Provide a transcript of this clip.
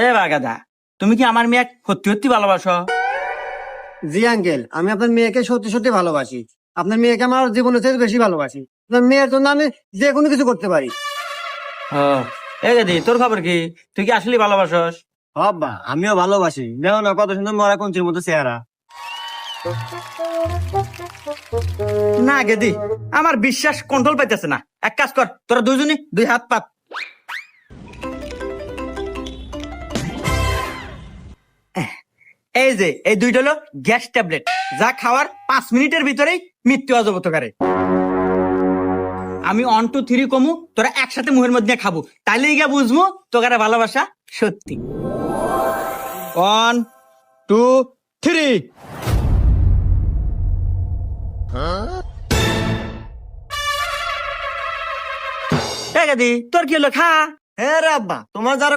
এ বাগাদা, তুমি কি আমার মেয়ে সত্যি সত্যি ভালোবাসো? জি আঙ্কেল, আমি আপনার মেয়েকে সত্যি সত্যি ভালোবাসি। আপনার মেয়েকে আমার জীবনের চেয়ে বেশি ভালোবাসি। আপনার মেয়ের জন্য আমি যে কোনো কিছু করতে পারি। ও, এ গেদি, তোর খবর কি? তুই কি আসলে ভালোবাসস? বাবা, আমিও ভালোবাসি। দেখো না কত সুন্দর মরা কঞ্চির মতো চেহারা। না গেদি, আমার বিশ্বাস কন্ট্রোল পাইতেছে না। এক কাজ কর, তোরা দুজনই দুই হাত পাত। এই যে এই দুইটা হলো গ্যাস ট্যাবলেট, যা খাওয়ার 5 মিনিটের ভিতরেই মৃত্যু অজগত করে। আমি 1 2 3 কমু, তোরা একসাথে মুখের মধ্যে খাবো, তাইলে গিয়া বুঝবো তোকারে ভালোবাসা সত্যি। 1 2 3। তোর কি হলো? খা। হ্যাঁ রে আব্বা, তোমার যারা